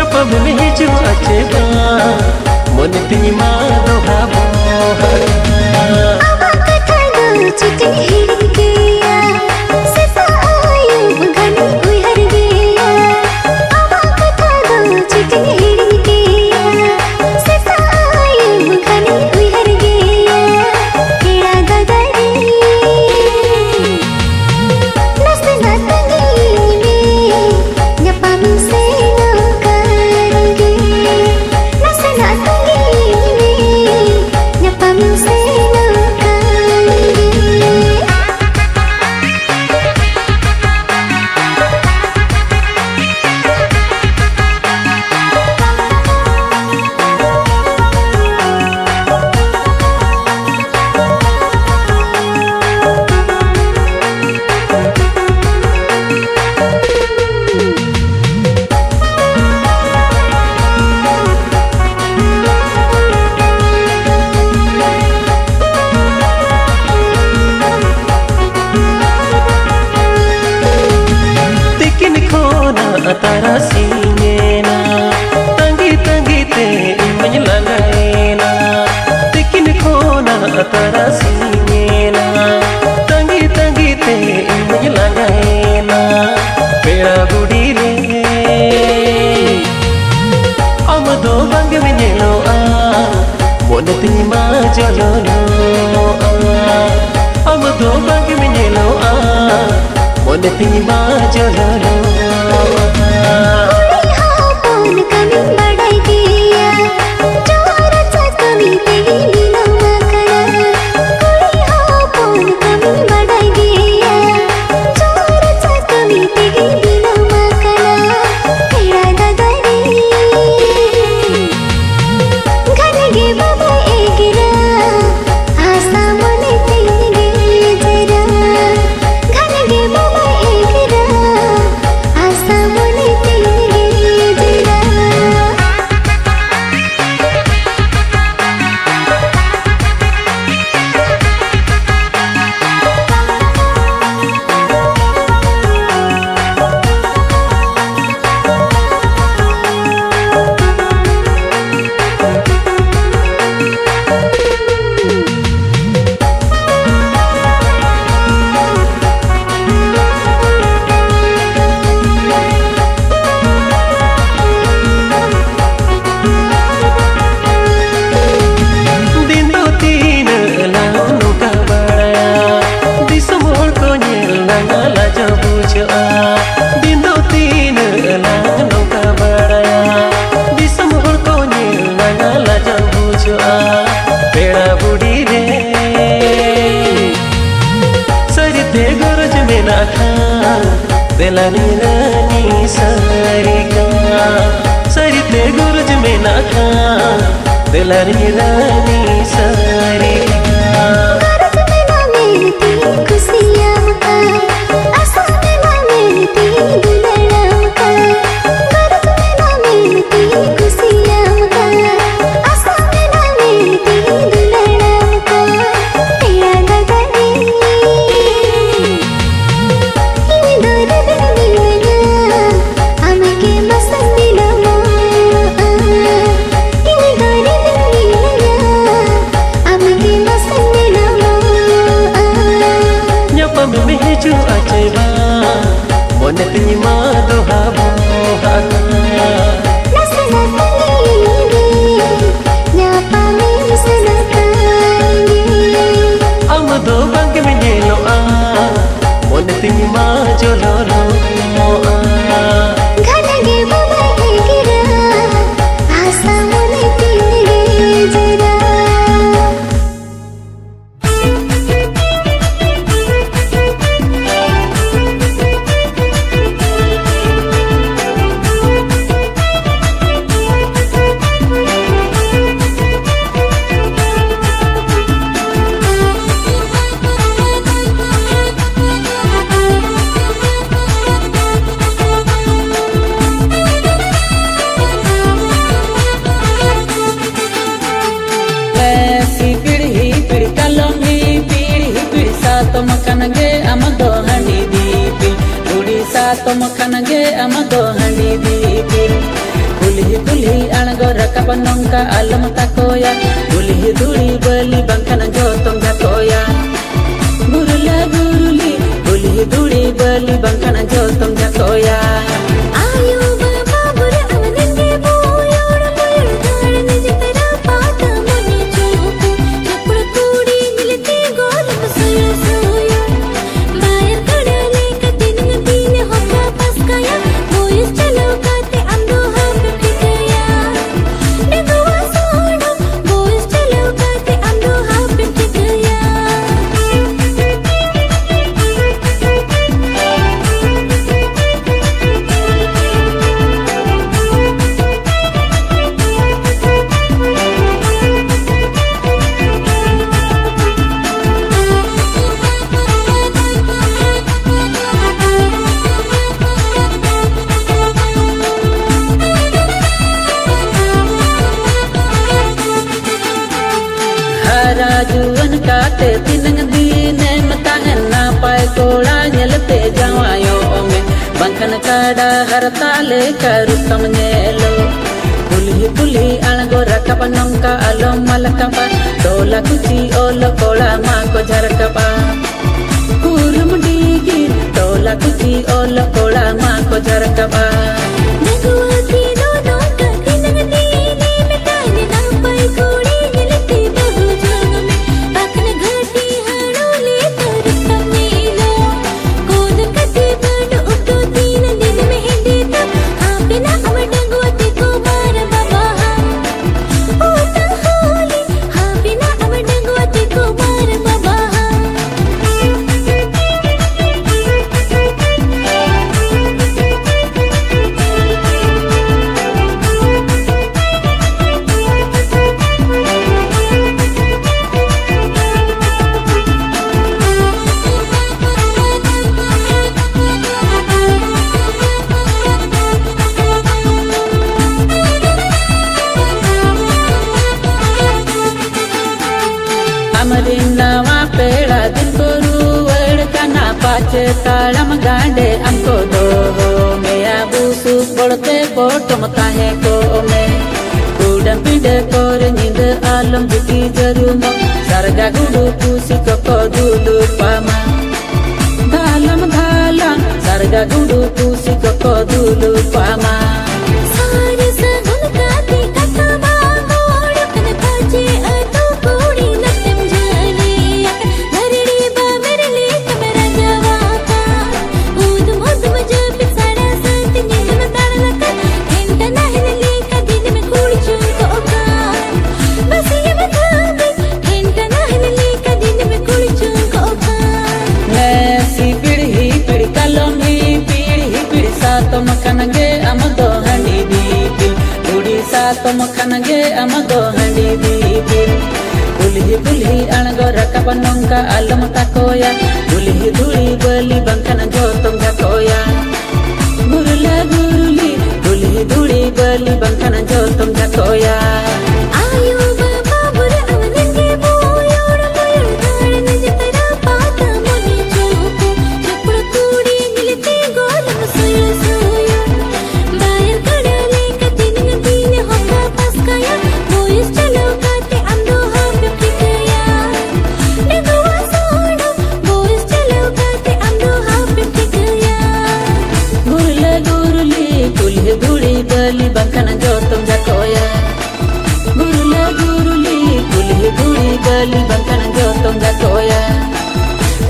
nyapa memeju aceba mon tini ma doha boha aba katha do chiti hir gaya sisa ayub ghani uihar gaya aba katha do chiti hir gaya sisa ayub ghani uihar gaya kira dadari nasna tangi me nyapa mi se atara singena tangi tangi te menyelangaina tikin kona atara singena tangi tangi te menyelangaina pera budire amado bang menyelo mon tima jolono amado bang menyelo mon tima jolono Delani rani sarika sarite gurj mein na kha delani rani sarika गरज में ना मिलती खुशियाँ का आशा में ना मिलती दुल्हन का गरज में ना मिलती खुशियाँ का आशा में ना मिलती दुल्हन का तेरा गगरी memeju aceba mon tini ma doha boha nasna tangi nyapa mi sanakani amado bang menyelo mon tini ma jolono घनगे बाबा गिरा आशा मन तेरे जरा तुम खनगे अमदो Honey Deepi rakap nongka alam takoya gulih duri beli bangkan jotom jakoya gurula guruli gulih duri beli bangkan jotom jakoya ayo baba bura avanenge boyor boyor garne jitera paata mone chupu chapra kudi milte golam soyo soyo bayar kadale ka din din hokka paskaya boys chalo kate amdo ham pikaya negwa sono boys chalo kate amdo ham pikaya harajuan kate tinang dine matangan napai kola nyelte jawayo ome bangkan kada hartale karutam nyelo pulih pulih algo rakap nongka alom malakapa dola kuci olo kola mako jarakapa kurum digi dola kuci olo kola mako jarakapa negwa tino nongka tinang dine metane napai kudi nilete bahu jagame bakna ghati hanole tartam nilo kod kate badu utto tina din me hindita apina amadangwa te kumar baba ota holi apina amadangwa te kumar baba Nawa pela din koru word kana pache talam gande amko do me abusu bolte potom tahe ko me kudan pide kor nind alam diki jarumo sarga gudu pusi ko dulu pama dalam dalam sarga gudu pusi ko dulu pama सारे सगुन काते कथा बांगोड़ कन काचे अतो कोड़ी नत्यम जाले धरड़ी बा मेरे ले कमरा जवाका ऊद मुद मुझे पिसारा संत नींद में तार लगा हिंट नहीं ले का दिन में कूड़ चुको का बस ये बता दे हिंट नहीं ले का दिन में कूड़ चुको का si pidi kalomi pidi sato makanage amado handi dipil pudi sato makanage amado handi dipil pulih pulih algo rakap nongka alam takoya pulih duri beli bangkan jotom jakoya gurula guruli pulih duri beli bangkan jotom jakoya ayo baba bura avanenge boyor boyor garne jitera paata mone chupu chapra kudi milte golam soyo soyo bayar kadale ka din din hokka paskaya boys chalo kate amdo ham pikaya negwa sono boys chalo kate amdo ham pikaya gurula guruli pulih duri beli bangkan jotom jakoya gurula guruli pulih duri beli bangkan jotom jakoya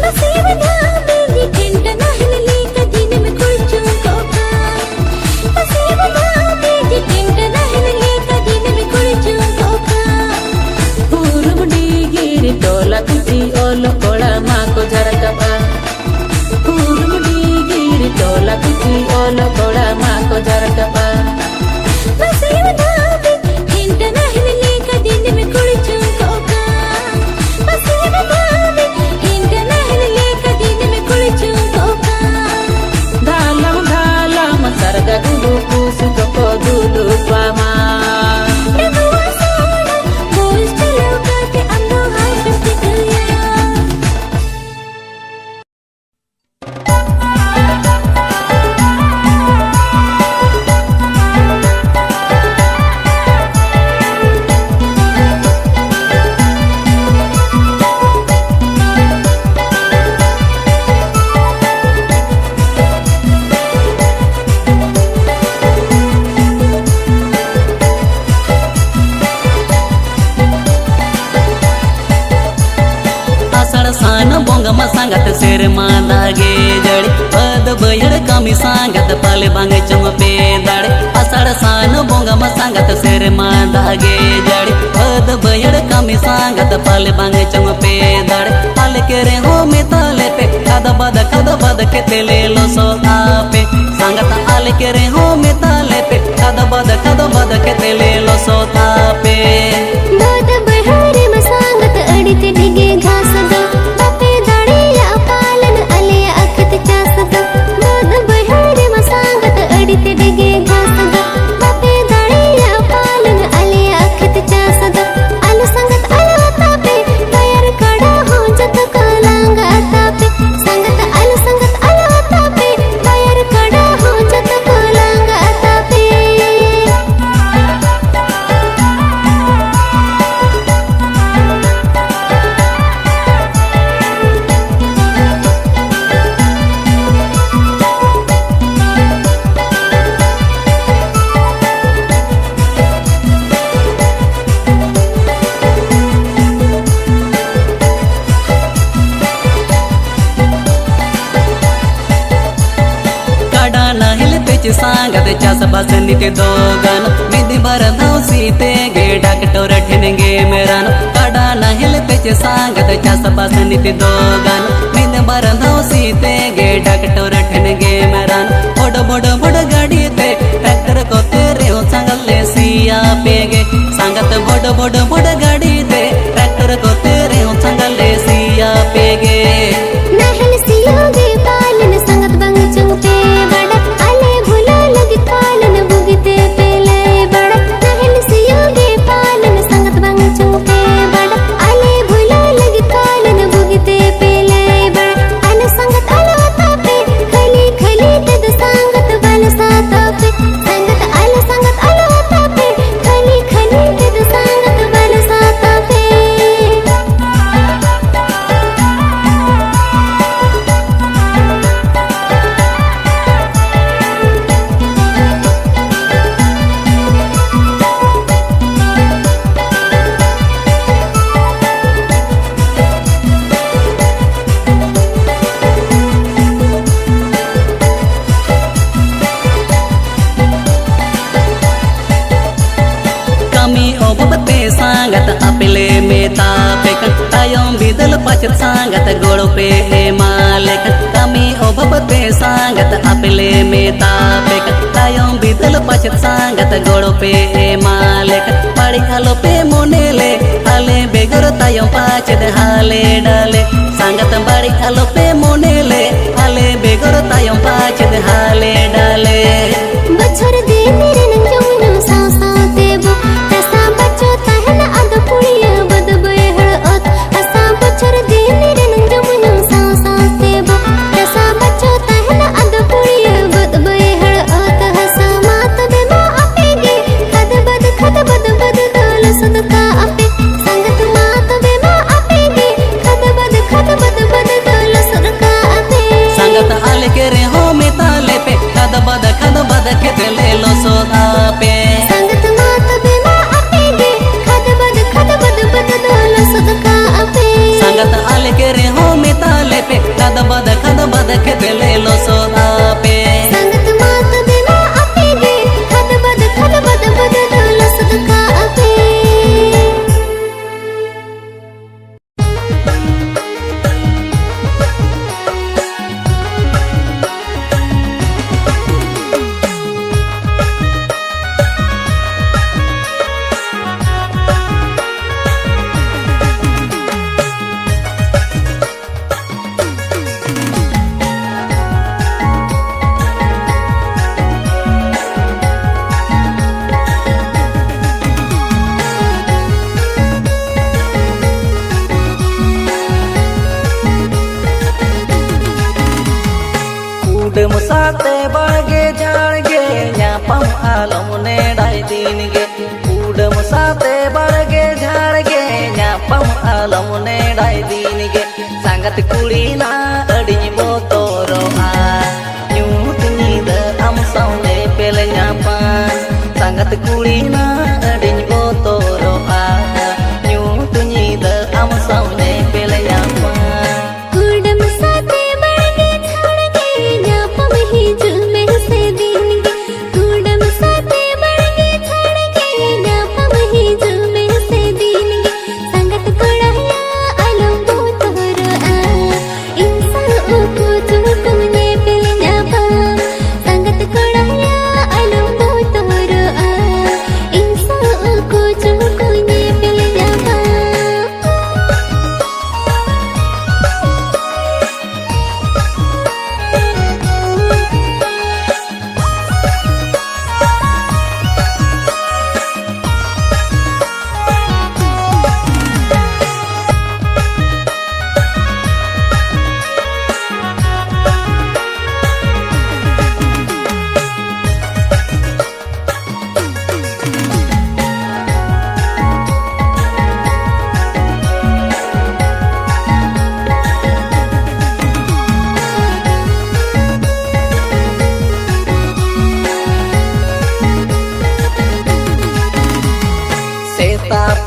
नसीब ना मेरी tinned नहीं ले का दिन में कोई चुको का नसीब ना मेरी टिंड नहीं ले का दिन में कोई चुको का purum digiri tola kuci olo kola mako jarakapa purum digiri tola kuci olo kola mako jarakapa नसीब ना मेरी टिंड नहीं ले का दिन में कोई चुको का नसीब ना मेरी bonga masangat serma lage jari pad bayar kami sangat pale bangai cuma pedare asar san bonga masangat serma lage jari pad bayar kami sangat pale bangai cuma pedare pale kere ho metale pe kada bada ketele lo so ape sangat ale kere ho metale pe kada bada ketele lo so ape बाद बहारे मसांगत अड़ित डिगे घास दो बापे दाड़े या पालन अले अखत चास दो बाद बहारे मसांगत अड़ित डिगे घास दो बापे दाड़े या पालन अले अखत चास दो अल संगत अलवता पे पैर कड़ा हो जत कालांग आता पे संगत अलवता पे पैर कड़ा हो जत कालांग आता पे सांगत चास बस निते दोगन मिदी भर सीते गे डॉक्टर ठेनेंगे मेरा काड़ा नहिल पेच सांगत चास बस निते दोगन मिदी भर सीते गे डॉक्टर ठेनेंगे मेरा बड़ गाड़ी ते ट्रैक्टर को तेरे हो संगले सिया पेगे सांगत बड़ गाड़ी ते ट्रैक्टर को तेरे हो संगले सिया पेगे नहल सियोगे पालन संगत बंग चंग पे बड़ा अले भुला लगी पालन बुगते पेले बड़ा नहल सियोगे पालन संगत बंग चंग पे बड़ा अले भुला लगी पालन बुगते पेले बड़ा अन संगत अलवता पे खली तद संगत बल साता पे संगत अलवता पे खली तद संगत बल साता पे सांगत अपले मेता पेकन तायम बिदल पचत सांगत गोड़ पे मालिक कमी ओभबते सांगत अपले मेता पेकन तायम बिदल पचत सांगत गोड़ पे मालिक पड़ी हलो पे मोनेले हाले बेगर तायम पाचत हाले डाले सांगत बड़ी हलो पे मोनेले हाले बेगर तायम पाचत हाले डाले बछर दे मेरे नंजमुनो साव साव देबो तसा बच्चो तहन अद पुड़िया बद बेहड़ अत असा बछर दे मेरे नंजमुनो साव साव देबो तसा बच्चो तहन अद पुड़िया बद बेहड़ अत हसा मात बेमा अपेगे खद बद दल सदका अपे संगत मात बेमा अपेगे खद बद दल सदका अपे संगत आले के रे हो में ताले पे खद बद के तेले लो सोदा पे संगत मात बेमा अपेगे खद बद दल सदका अपे संगत आले के रे हो में ताले पे खद बद के तेले लो सोदा पे संगत मात बेमा अपेगे खद बद दल सदका अपे मुसाते बागे जाड़गे न्यापम आलम ने डाई दिन गे कूड मुसाते बागे जाड़गे न्यापम आलम ने डाई दिन गे संगत कुड़ी ना अड़ी बोतोरो आ न्यूत नीद हम सौने पेल न्यापन संगत कुड़ी ना अड़ी बोतोरो आ न्यूत नीद हम सौने पेल न्यापन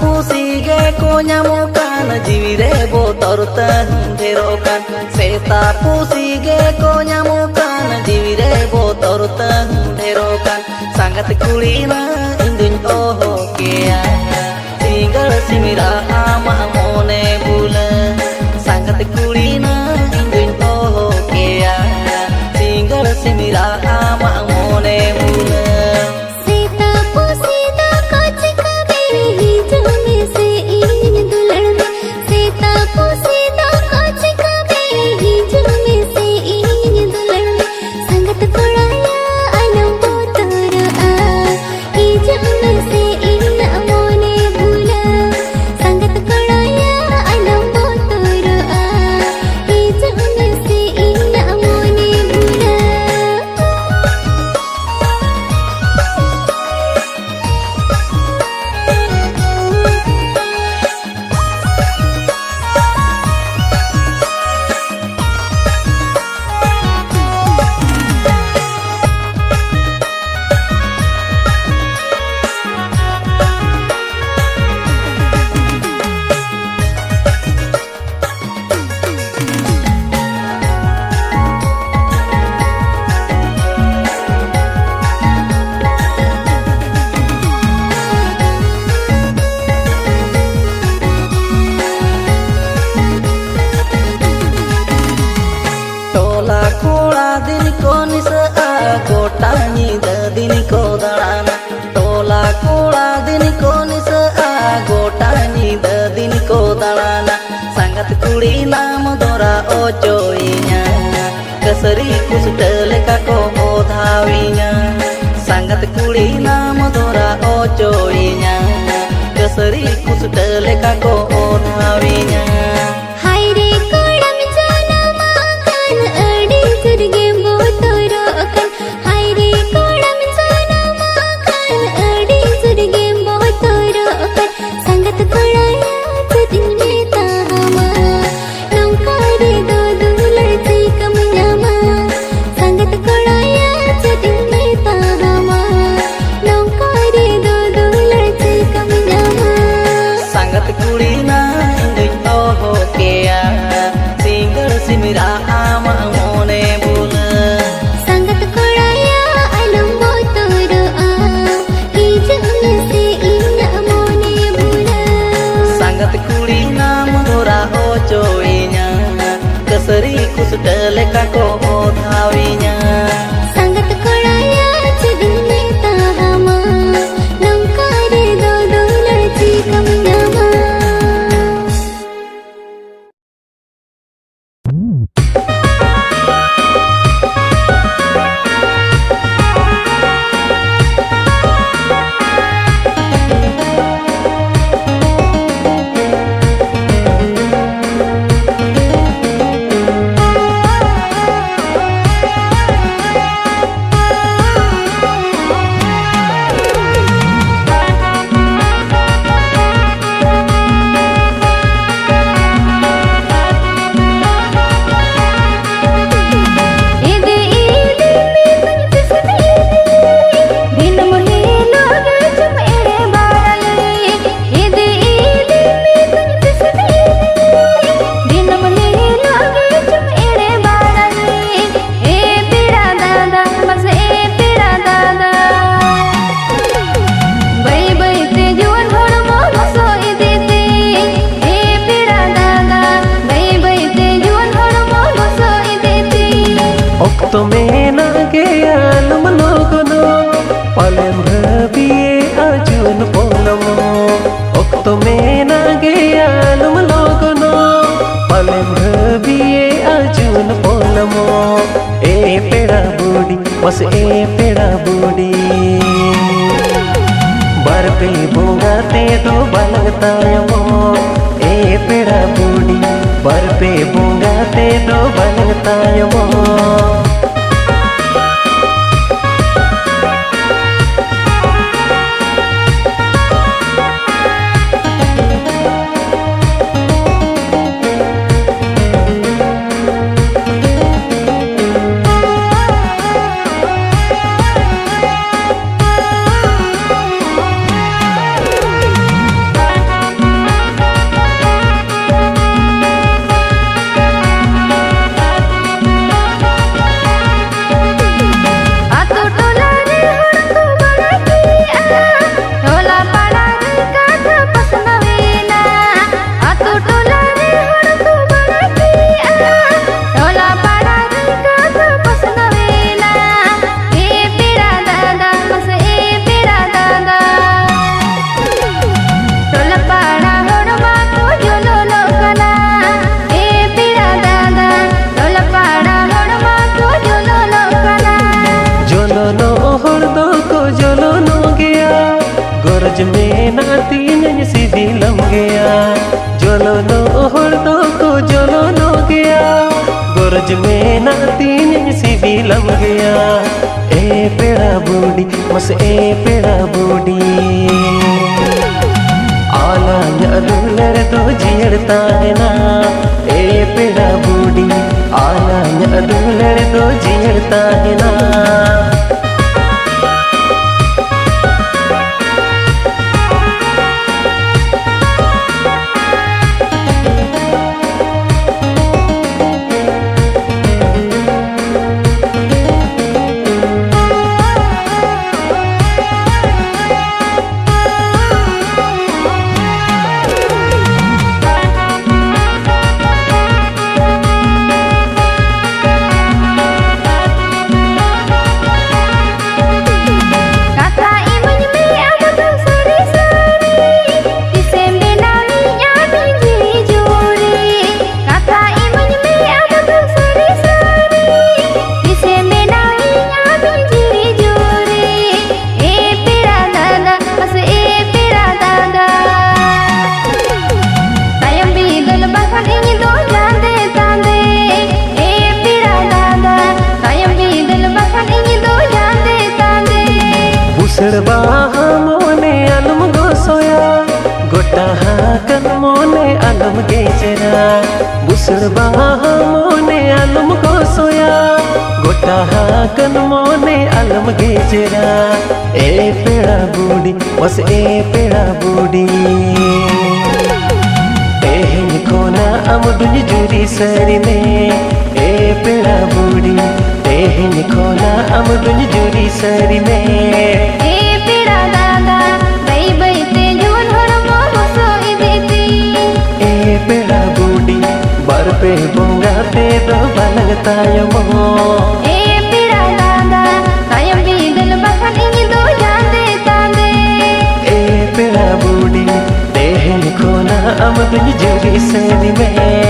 pusi ge ko nyamukan jiwire botor tandherokan seta pusi ge ko nyamukan jiwire botor tandherokan sangat kulina induñ oho kea tinggal simira ama mone bula sangat kulina induñ oho kea tinggal simira ama mone bula Sita पोसीदा काच का बेही जमे से इन दुलड़ में सीता पोसीदा काच का बेही जमे से इन दुलड़ में संगत पड़ाया अलम बोतर आ ई जमे से इन मोने भूला संगत पड़ाया अलम बोतर आ ई जमे से इन मोने भूला tola kola din ko nisa gota nyida din ko dalana tola kola din ko nisa gota nyida din ko dalana sangat kuli nam dora ojoinya keseri kusutele ka ko odhawinya sangat kuli nam dora ojoinya keseri kusutele ka ko odhawinya हाय रे कोड़म जाना माखन अड़ी जुर्गे बोतर अकन हाय रे कोड़म जाना माखन अड़ी जुर्गे बोतर अकन संगत कोड़ाया जदिन में ताहमा नौकारे दो दुलड़ से कम न्यामा संगत कोड़ाया जदिन में ताहमा नौकारे दो दुलड़ से कम Nyama sangat kulina induñ oho kea tinggal simira ama mone bula संगत कोड़ाया अलम बोतर आ ई जमे से इन मोने भूला sangat kulina dora ojoinya keseri kusutele ka ko odhawinya संगत कोड़ाया जदिन में ताहमा नौकारे दो दुलड़ से कम न्यामा इदे इले में तस्वीर दिन मोहे लोग चुमेरे बाले इदे इले में तस्वीर दिन मोहे लोग चुमेरे बाले ए तेरा दादा बस ए तेरा दादा बई बई ते जीवन भर मोर सोई देते ए तेरा दादा बई बई ते जीवन भर मोर सोई देते Okto mena ge alum logono palem bhabiye ajun polamo Okto mena ge alum logono palem bhabiye ajun polamo e peda budi bas e peda budi barpe bunga te do balagta yamo e peda budi barpe bunga te do balagta yamo goroj me na tinya sibilam gaya jolo no hordo ko jolo no gaya goroj me na tinya sibilam gaya e peda budi mas e peda budi आला दुलर तो जियड़ता है ना ए पेड़ा बूढ़ी आला दुलर तो जियड़ता है ना Serbaha mone alum gosoya gota hakan mone alum gejera busarbaha mone alum gosoya gota hakan mone alum gejera e peda budi was e peda budi ehin kona amdun juri sari me e peda budi ehin kona amdun juri sari me पे बोंगा ते दो बलगता यमो ए पिरा दादा कायम भी दिल बखन इंगी दो जाते तांदे ए पिरा बूढ़ी देहन खोना अमदुन जोरी सरी में